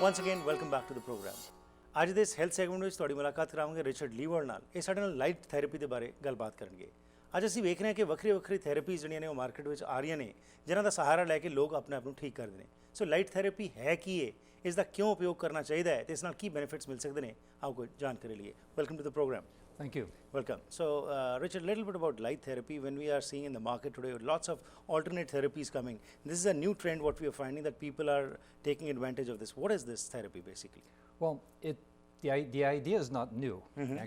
Once again, welcome back to the program. ਅੱਜ ਦੇ ਇਸ ਹੈਲਥ ਸੈਗਮੈਂਟ ਵਿੱਚ ਤੁਹਾਡੀ ਮੁਲਾਕਾਤ ਕਰਾਵਾਂਗੇ ਰਿਚਰਡ ਲੀਵਰ ਨਾਲ। ਇਹ ਸਾਡੇ ਨਾਲ ਲਾਈਟ ਥੈਰੇਪੀ ਦੇ ਬਾਰੇ ਗੱਲਬਾਤ ਕਰਨਗੇ। ਅੱਜ ਅਸੀਂ ਵੇਖ ਰਹੇ ਹਾਂ ਕਿ ਵੱਖਰੀ ਥੈਰੇਪੀਜ਼ ਜਿਹੜੀਆਂ ਨੇ ਉਹ ਮਾਰਕੀਟ ਵਿੱਚ ਆ ਰਹੀਆਂ ਨੇ, ਜਿਨ੍ਹਾਂ ਦਾ ਸਹਾਰਾ ਲੈ ਕੇ ਲੋਕ ਆਪਣੇ ਆਪ ਨੂੰ ਠੀਕ ਕਰਦੇ ਨੇ। ਸੋ ਲਾਈਟ ਥੈਰੇਪੀ ਹੈ ਕੀ ਹੈ, ਇਸ ਦਾ ਕਿਉਂ ਉਪਯੋਗ ਕਰਨਾ ਚਾਹੀਦਾ ਹੈ ਤੇ ਇਸ ਨਾਲ ਕੀ ਬੈਨੀਫਿਟਸ ਮਿਲ ਸਕਦੇ ਨੇ, ਆਓ ਕੋਈ ਜਾਣਕਾਰੀ ਲਈਏ। Welcome to the program. Thank you. Welcome. So, Richard, a little bit about light therapy. When we are seeing in the market today, lots of alternate therapies coming. This is a new trend. What we are finding that people are taking advantage of this. What is this therapy basically? Well, the idea is not new.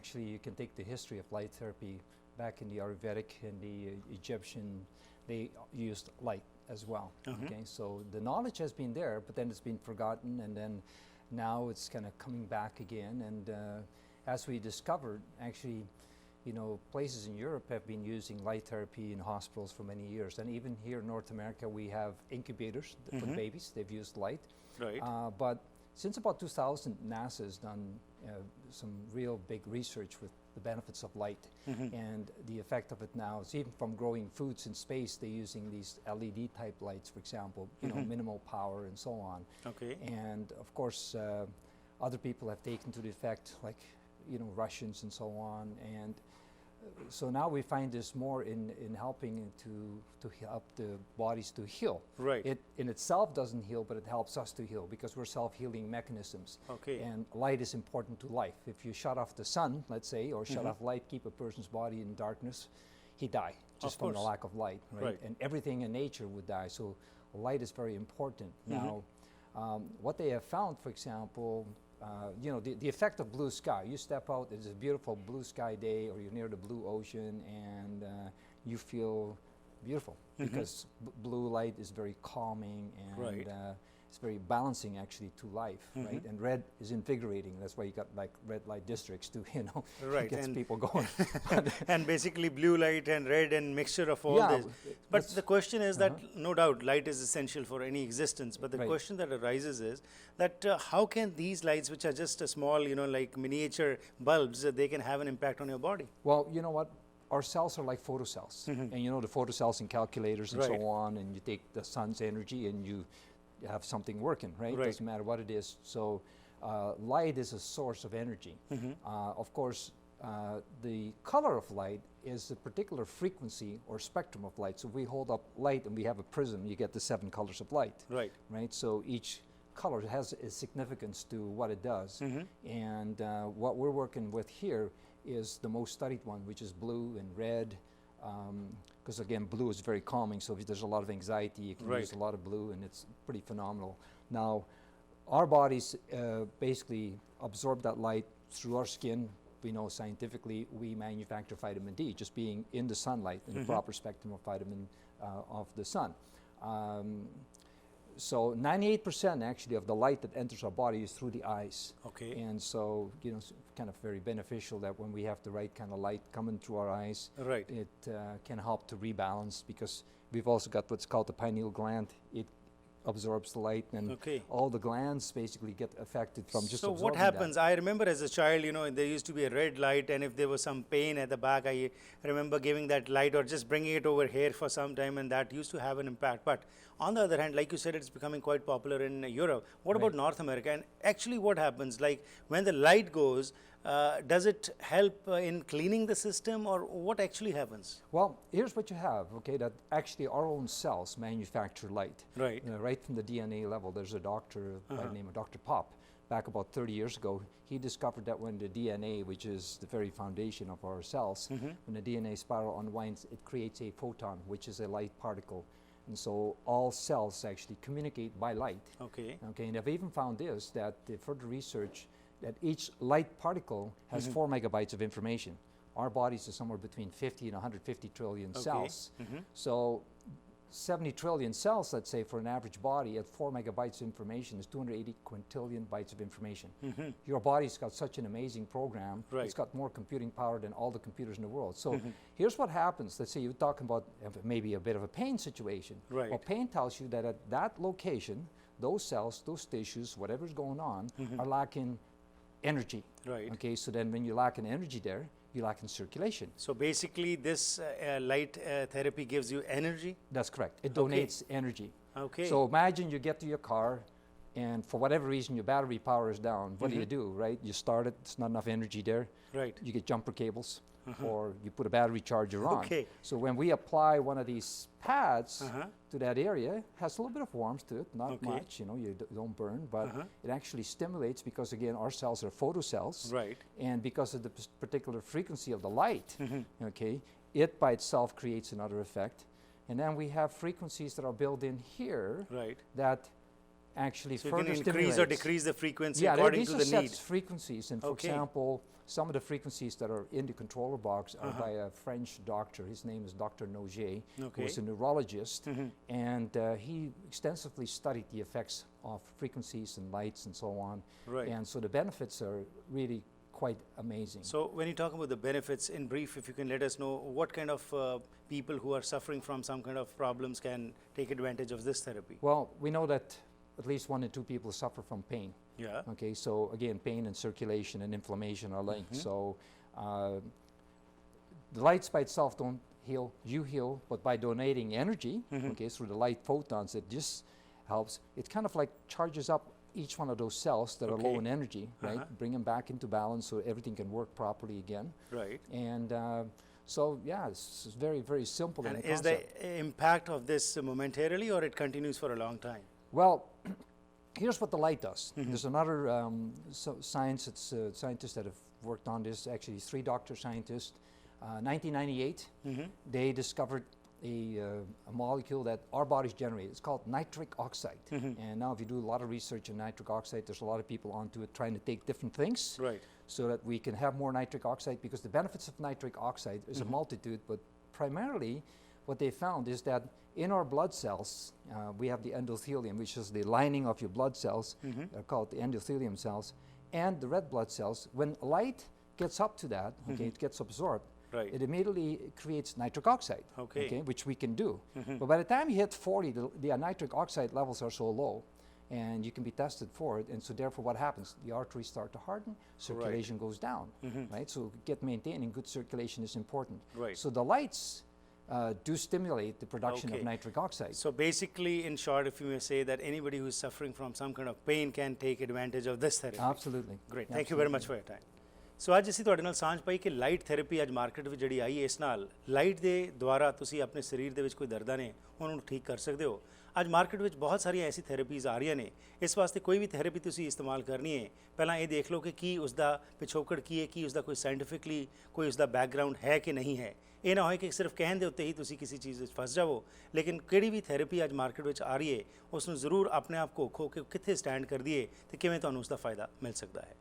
Actually, you can take the history of light therapy back in the Ayurvedic and the Egyptian. They used light as well. Okay, so the knowledge has been there, but then it's been forgotten, and then now it's kind of coming back again. And as we discovered, actually, you know, places in Europe have been using light therapy in hospitals for many years, and even here in North America, we have incubators for the babies. They've used light. Right. But since about 2000, NASA has done some real big research with the benefits of light and the effect of it now. So even from growing foods in space, they're using these LED type lights, for example, you know, minimal power and so on. Okay. And of course, other people have taken to the effect, like, you know, Russians and so on. And so now we find this more in helping to help the bodies to heal. Right. It in itself doesn't heal, but it helps us to heal because we're self-healing mechanisms. Okay. And light is important to life. If you shut off the sun, let's say, or shut off light, keep a person's body in darkness, he'd die just from the lack of light, right? And everything in nature would die. So light is very important. Now, what they have found, for example, you know, the effect of blue sky. You step out, it's a beautiful blue sky day, or you're near the blue ocean, and you feel beautiful because blue light is very calming and it's very balancing actually to life, right? And red is invigorating. That's why you got like red light districts too, you know, Right. it gets And people going. and basically blue light and red and mixture of all Yeah, this. But the question is that no doubt light is essential for any existence. But the question that arises is that how can these lights, which are just a small, you know, like miniature bulbs, they can have an impact on your body? Well, you know what? Our cells are like photocells. And you know the photocells in calculators and so on, and you take the sun's energy and you have something working, right? Doesn't matter what it is. So light is a source of energy. Of course, the color of light is a particular frequency or spectrum of light. So if we hold up light and we have a prism, you get the 7 colors of light. Right. Right? So each color has a significance to what it does. And what we're working with here is the most studied one, which is blue and red. Because again, blue is very calming, so if there's a lot of anxiety, you can use a lot of blue, and it's pretty phenomenal. Now, our bodies basically absorb that light through our skin. We know scientifically we manufacture vitamin D just being in the sunlight, in the proper spectrum of vitamin of the sun. So 98% actually of the light that enters our body is through the eyes. Okay. And so, you know, it's kind of very beneficial that when we have the right kind of light coming through our eyes, it can help to rebalance, because we've also got what's called the pineal gland. It absorbs the light, and all the glands basically get affected from just absorbing that. So what happens? I remember as a child, you know, there used to be a red light, and if there was some pain at the back, I remember giving that light or just bringing it over here for some time, and that used to have an impact. But on the other hand, like you said, it's becoming quite popular in Europe. What about North America? And actually what happens, like when the light goes, does it help in cleaning the system, or what actually happens? Well, here's what you have, okay, that actually our own cells manufacture light. Right. Right from the DNA level. There's a doctor by the name of Dr. Pop. Back about 30 years ago, he discovered that when the DNA, which is the very foundation of our cells, when the DNA spiral unwinds, it creates a photon, which is a light particle. And so all cells actually communicate by light. Okay. Okay, and they've even found this, that the further research, that each light particle has 4 megabytes of information. Our bodies are somewhere between 50 and 150 trillion cells. So 70 trillion cells, let's say, for an average body at 4 megabytes of information is 280 quintillion bytes of information. Your body's got such an amazing program. It's got more computing power than all the computers in the world. So here's what happens. Let's say you're talking about maybe a bit of a pain situation. Well, pain tells you that at that location, those cells, those tissues, whatever's going on, are lacking energy. Right. Okay, so then when you lack an energy there, you lack in circulation. So basically this light therapy gives you energy? That's correct. It donates energy. Okay. So imagine you get to your car, and for whatever reason your battery power is down, what do you do, right? You start it, there's not enough energy there. Right. You get jumper cables, or you put a battery charger on. Okay. So when we apply one of these pads to that area, it has a little bit of warmth to it, not much, you know, you don't burn, but it actually stimulates because, again, our cells are photocells. Right. And because of the particular frequency of the light, okay, it by itself creates another effect. And then we have frequencies that are built in here Right. that actually So you further can stimulates. increase or decrease the frequency Yeah, according these to are the set need. frequencies. And for Okay. example, some of the frequencies that are in the controller box are by a French doctor. His name is Dr. Noget, who Okay. was a neurologist, and he extensively studied the effects of frequencies and lights and so on. Right. And so the benefits are really quite amazing. So when you talk about the benefits, in brief, if you can let us know what kind of people who are suffering from some kind of problems can take advantage of this therapy. Well, we know that at least 1 in 2 people suffer from pain. Yeah. Okay, so again, pain and circulation and inflammation are linked. So the lights by itself don't heal, you heal, but by donating energy, okay, through the light photons, it just helps. It kind of like charges up each one of those cells that are low Okay. in energy, right? Bring them back into balance so everything can work properly again. Right. And so, yeah, it's very, very simple in And the is concept. the impact of this momentarily or it continues for a long time? Well, here's what the light does. There's another scientists that have worked on this, actually 3 doctor scientists. 1998, they discovered a molecule that our bodies generate. It's called nitric oxide. And now if you do a lot of research in nitric oxide, there's a lot of people onto it trying to take different things Right. so that we can have more nitric oxide, because the benefits of nitric oxide is a multitude, but primarily what they found is that in our blood cells, we have the endothelium, which is the lining of your blood cells, they're called the endothelium cells, and the red blood cells. When light gets up to that, okay, it gets absorbed, Right. it immediately creates nitric oxide, Okay. which we can do. But by the time you hit 40, the nitric oxide levels are so low, and you can be tested for it, and so therefore what happens? The arteries start to harden, circulation goes down, right? So maintaining good circulation is important. Right. So the lights do stimulate the production Okay. of nitric oxide. So basically, in short, if you may say that anybody who is suffering from some kind of pain can take advantage of this therapy. Absolutely. Great. Thank you very much for your time. ਸੋ ਅੱਜ ਅਸੀਂ ਤੁਹਾਡੇ ਨਾਲ ਸਾਂਝ ਪਾਈ ਕਿ light therapy ਅੱਜ market ਵਿੱਚ ਜਿਹੜੀ ਆਈ ਹੈ, ਇਸ ਨਾਲ ਲਾਈਟ ਦੇ ਦੁਆਰਾ ਤੁਸੀਂ ਆਪਣੇ ਸਰੀਰ ਦੇ ਵਿੱਚ ਕੋਈ ਦਰਦਾਂ ਨੇ ਉਹਨਾਂ ਨੂੰ ਠੀਕ ਕਰ ਸਕਦੇ ਹੋ। ਅੱਜ ਮਾਰਕੀਟ ਵਿੱਚ ਬਹੁਤ ਸਾਰੀਆਂ ਐਸੀ ਥੈਰੇਪੀਜ਼ ਆ ਰਹੀਆਂ ਨੇ। ਇਸ ਵਾਸਤੇ ਕੋਈ ਵੀ ਥੈਰੇਪੀ ਤੁਸੀਂ ਇਸਤੇਮਾਲ ਕਰਨੀ ਹੈ, ਪਹਿਲਾਂ ਇਹ ਦੇਖ ਲਓ ਕਿ ਕੀ ਉਸ ਦਾ ਪਿਛੋਕੜ ਕੀ ਹੈ, ਕੀ ਉਸ ਦਾ ਕੋਈ ਸਾਇੰਟੀਫਿਕਲੀ ਕੋਈ ਉਸ ਦਾ ਬੈਕਗਰਾਉਂਡ ਹੈ ਕਿ ਨਹੀਂ ਹੈ। ਇਹ ਨਾ ਹੋਏ ਕਿ ਸਿਰਫ ਕਹਿਣ ਦੇ ਉੱਤੇ ਹੀ ਤੁਸੀਂ ਕਿਸੇ ਚੀਜ਼ ਵਿੱਚ ਫਸ ਜਾਵੋ। ਲੇਕਿਨ ਕਿਹੜੀ ਵੀ ਥੈਰੇਪੀ ਅੱਜ ਮਾਰਕੀਟ ਵਿੱਚ ਆ ਰਹੀ ਹੈ, ਉਸ ਨੂੰ ਜ਼ਰੂਰ ਆਪਣੇ ਆਪ ਘੋਖੋ ਕਿ ਕਿੱਥੇ ਸਟੈਂਡ ਕਰਦੀ ਹੈ ਅਤੇ ਕਿਵੇਂ ਤੁਹਾਨੂੰ ਉਸ ਦਾ ਫਾਇਦਾ ਮਿਲ ਸਕਦਾ ਹੈ।